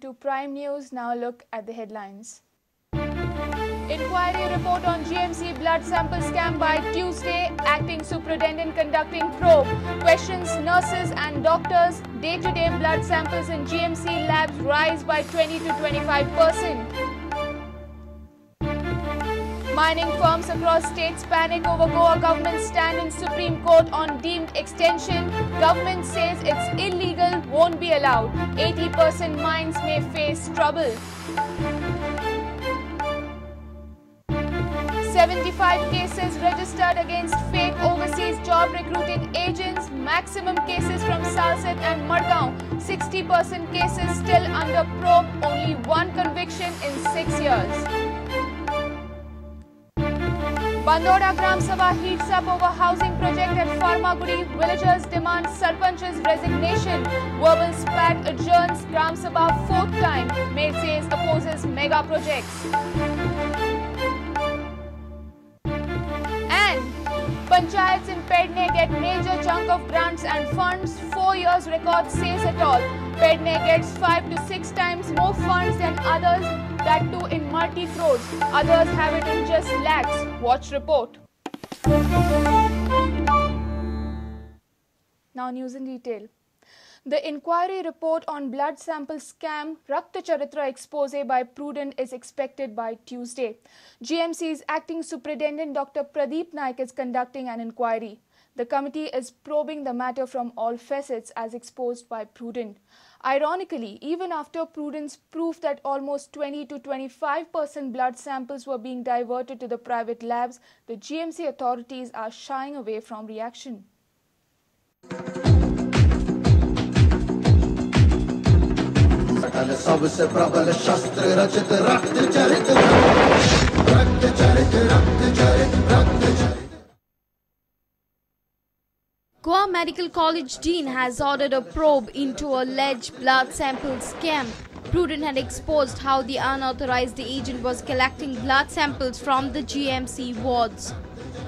to Prime News. Now look at the headlines. Inquiry report on GMC blood sample scam by Tuesday. Acting Superintendent conducting probe. Questions nurses and doctors. Day-to-day blood samples in GMC labs rise by 20 to 25%. Mining firms across states panic over Goa government stand in Supreme Court on deemed extension. Government says it's illegal, won't be allowed. 80% mines may face trouble. 75 cases registered against fake overseas job recruiting agents. Maximum cases from Salset and Madgaon. 60% cases still under probe. Only one conviction in 6 years. Bandoda Gram Sabha heats up over housing project at Farmagudi. Villagers demand Sarpanch's resignation. Verbal spat adjourns Gram Sabha 4th time. Mayor says opposes mega projects. And Panchayats in Pedne get major chunk of grants and funds. 4 years record says it all. Pedne gets 5 to 6 times more funds than others. That too in multi-crores. Others have it in just lakhs. Watch report. Now news in detail. The inquiry report on blood sample scam Rakta Charitra expose by Prudent is expected by Tuesday. GMC's acting superintendent Dr. Pradeep Naik is conducting an inquiry. The committee is probing the matter from all facets as exposed by Prudent. Ironically, even after Prudent's proof that almost 20 to 25% blood samples were being diverted to the private labs, the GMC authorities are shying away from reaction. Goa Medical College Dean has ordered a probe into alleged blood sample scam. Prudent had exposed how the unauthorized agent was collecting blood samples from the GMC wards.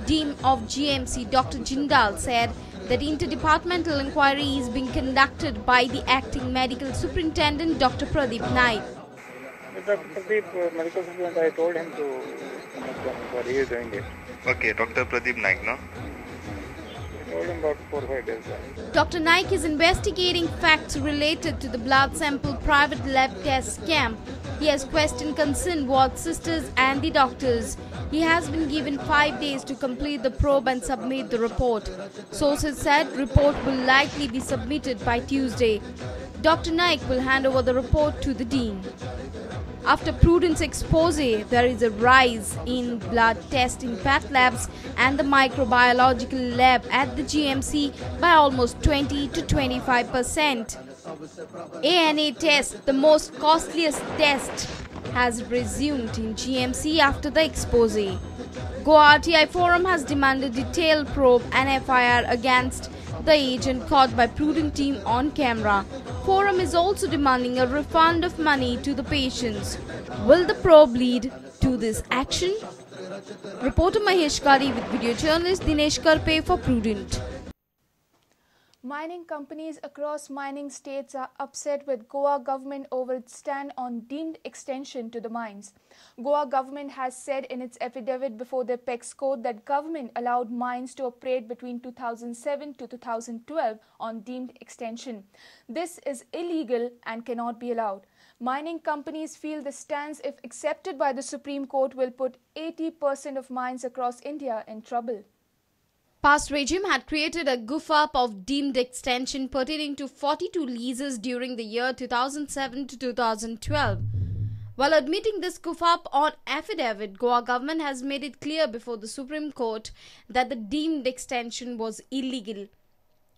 Dean of GMC Dr. Jindal said that interdepartmental inquiry is being conducted by the acting medical superintendent Dr. Pradeep Naik. Dr. Pradeep, medical superintendent, I told him to conduct the inquiry. He is doing it. Okay, Dr. Pradeep Naik, no? About 4 or 5 days. Dr. Naik is investigating facts related to the blood sample private lab test scam. He has questioned concerned ward sisters and the doctors. He has been given 5 days to complete the probe and submit the report. Sources said report will likely be submitted by Tuesday. Dr. Naik will hand over the report to the dean. After Prudent's expose, there is a rise in blood test in path labs and the microbiological lab at the GMC by almost 20 to 25%. ANA test, the most costliest test, has resumed in GMC after the expose. Goa RTI Forum has demanded detailed probe and FIR against the agent caught by Prudent team on camera. Forum is also demanding a refund of money to the patients. Will the probe lead to this action? Reporter Mahesh Kari with video journalist Dinesh Karpe for Prudent. Mining companies across mining states are upset with Goa government over its stand on deemed extension to the mines. Goa government has said in its affidavit before the Apex Court that government allowed mines to operate between 2007 to 2012 on deemed extension. This is illegal and cannot be allowed. Mining companies feel the stance, if accepted by the Supreme Court, will put 80% of mines across India in trouble. Past regime had created a goof-up of deemed extension pertaining to 42 leases during the year 2007 to 2012. While admitting this goof-up on affidavit, Goa government has made it clear before the Supreme Court that the deemed extension was illegal.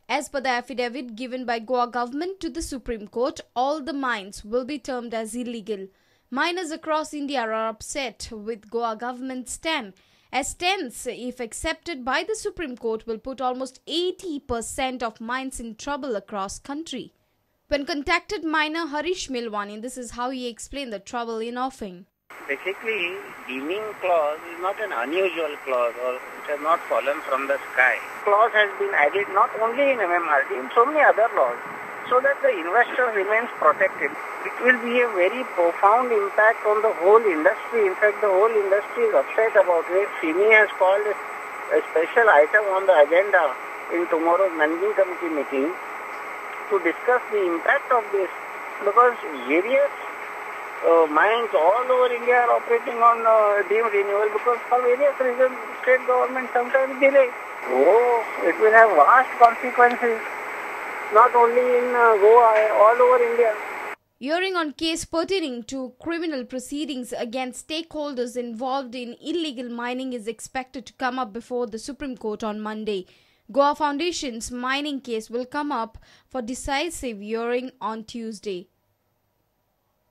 As per the affidavit given by Goa government to the Supreme Court, all the mines will be termed as illegal. Miners across India are upset with Goa government's stand. As stance, if accepted by the Supreme Court, will put almost 80% of mines in trouble across country. When contacted miner Harish Milwani, this is how he explained the trouble in offing. Basically, deeming clause is not an unusual clause, or it has not fallen from the sky. Clause has been added not only in MMRD, in so many other laws, so that the investor remains protected. it will be a very profound impact on the whole industry. In fact, the whole industry is upset about it. FIMI has called a special item on the agenda in tomorrow's managing committee meeting to discuss the impact of this, because various mines all over India are operating on deemed renewal because for various reasons state government sometimes delay. Oh, it will have vast consequences, not only in Goa, all over India. Hearing on case pertaining to criminal proceedings against stakeholders involved in illegal mining is expected to come up before the Supreme Court on Monday. Goa Foundation's mining case will come up for decisive hearing on Tuesday.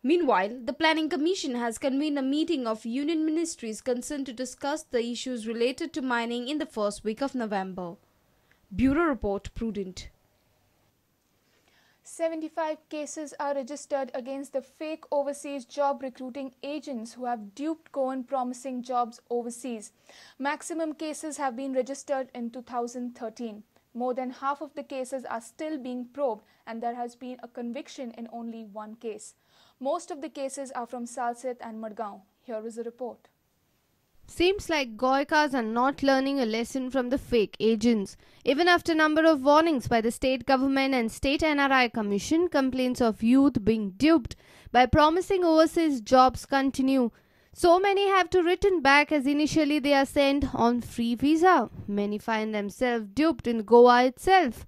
Meanwhile, the Planning Commission has convened a meeting of union ministries concerned to discuss the issues related to mining in the first week of November. Bureau Report, Prudent. 75 cases are registered against the fake overseas job recruiting agents who have duped Goan promising jobs overseas. Maximum cases have been registered in 2013. More than half of the cases are still being probed, and there has been a conviction in only one case. Most of the cases are from Salsett and Madgaon. Here is a report. Seems like Goikas are not learning a lesson from the fake agents. Even after a number of warnings by the state government and state NRI commission, complaints of youth being duped by promising overseas jobs continue. So many have to return back as initially they are sent on free visa. Many find themselves duped in Goa itself.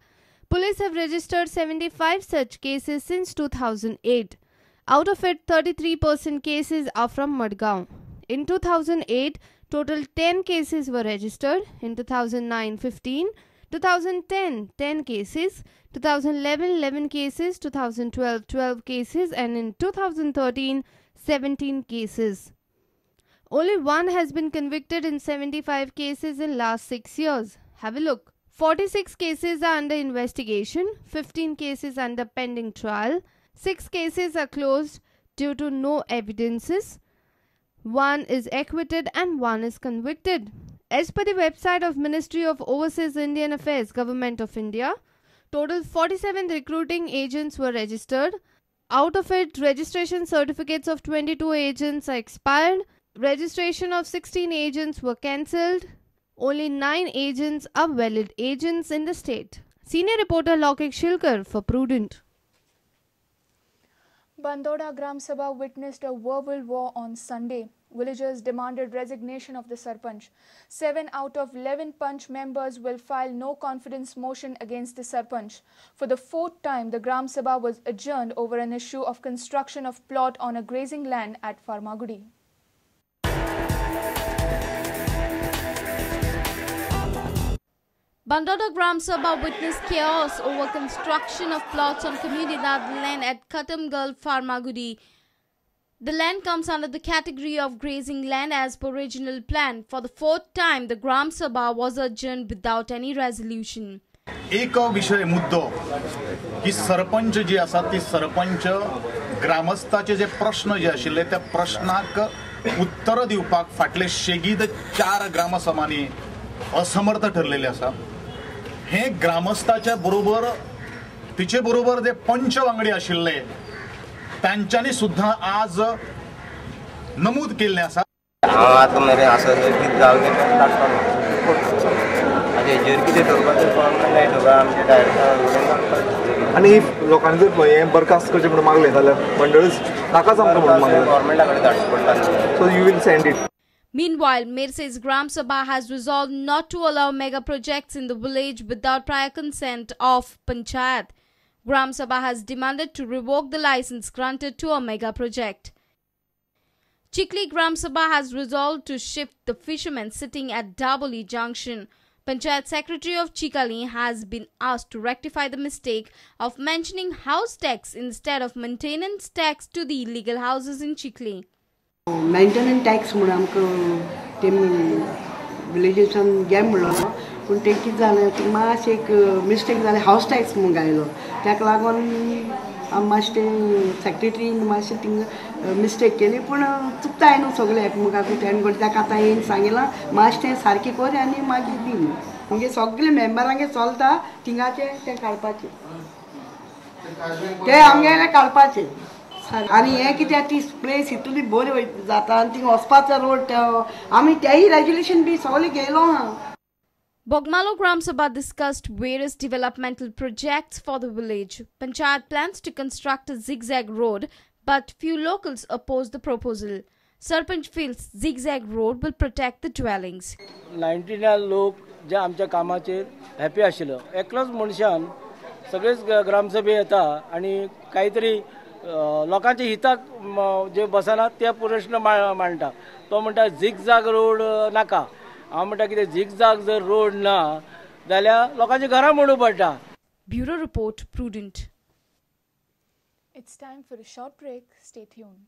Police have registered 75 such cases since 2008. Out of it, 33% cases are from Madgaon. In 2008, total 10 cases were registered. In 2009, 15. 2010, 10 cases. 2011, 11 cases. 2012, 12 cases. And in 2013, 17 cases. Only one has been convicted in 75 cases in last 6 years. Have a look. 46 cases are under investigation. 15 cases under pending trial. 6 cases are closed due to no evidences. 1 is acquitted and 1 is convicted. As per the website of Ministry of Overseas Indian Affairs, Government of India, total 47 recruiting agents were registered. Out of it, registration certificates of 22 agents are expired. Registration of 16 agents were cancelled. Only 9 agents are valid agents in the state. Senior reporter Lokik Shilkar for Prudent. Bandoda Gram Sabha witnessed a verbal war on Sunday. Villagers demanded resignation of the Sarpanch. 7 out of 11 Panch members will file no confidence motion against the Sarpanch. For the 4th time, the Gram Sabha was adjourned over an issue of construction of plot on a grazing land at Farmagudi. Bandoda Gram Sabha witnessed chaos over construction of plots on Comunidad land at Katamgal, Farmagudi. The land comes under the category of grazing land as per original plan. For the 4th time, the Gram Sabha was adjourned without any resolution. एक विषय मुद्दो की सरपंच जी आसा ती सरपंच ग्रामस्थाचे जे प्रश्न जे आशिल्ले त्या प्रश्नाक उत्तर दिवपाक फाटले शेगीद 4 ग्रामसभांनी असमर्थ ठरलेले आसा. हे ग्रामस्थाच्या बरोबर तिचे बरोबर जे पंच वांगडी आशिल्ले त्यांच्यानी सुद्धा आज नमूद केल्ले आसा. आता मेरे असं किती जागे अजय जर किती ठरवलं फॉर्म नाही ठेवला आमचे डायरेक्ट आणि लोकांनी जर हे बरखास्त करचे म्हणून मागले जाल्यार मंडळच नाकाच आमकां म्हणून मागले गव्हर्नमेंटाकडे धाडचें पडटा. So you will send it. Meanwhile, Mirse's Gram Sabha has resolved not to allow mega projects in the village without prior consent of Panchayat. Gram Sabha has demanded to revoke the license granted to a mega project. Chikli Gram Sabha has resolved to shift the fishermen sitting at Daboli Junction. Panchayat Secretary of Chikali has been asked to rectify the mistake of mentioning house tax instead of maintenance tax to the illegal houses in Chikli. Maintenance tax म्हणून आमकां ते विलेजेसान game म्हणलो पूण ते कितें जालें ते मातशें एक मिस्टेक जालें हावस टॅक्स म्हणून गायलो ताका लागून मातशें तें सेक्रेटरीन मातशें थिंग मिस्टेक केली पूण चुकताय न्हू सगळे एकामेकाक तेणें ताका आतां येवन सांगिलां मातशें तें सारकें कर आनी मागीर दी म्हणजे सगळे मेंबरांगे चलता थिंगाचें तें काडपाचें तें आमगेलें काडपाचें आनी हें कित्याक ती प्लेस इतली बरी जाता आनी थिंग वचपाचो रोड आमी तेंय रेजुलेशन बी सगळें घेयलो आहा. Bogmalo Gram Sabha discussed various developmental projects for the village. Panchayat plans to construct a zigzag road, but few locals oppose the proposal. Sarpanch feels zigzag road will protect the dwellings. 99 लोक जे आमच्या कामाचेर happy आशिल्लो. एकलोच मनशान सगळेच ग्रामसभे येता आणि काहीतरी लोकांच्या हिताक जे बसना ते प्रश्न मांडटा. तो म्हणटा झिगझॅग रोड नाका. हांव म्हणटा कितें झिगझॅग जर रोड ना जाल्यार लोकांची घरां मोडूं पडटा. Bureau Report, Prudent. It's time for a short break. Stay tuned.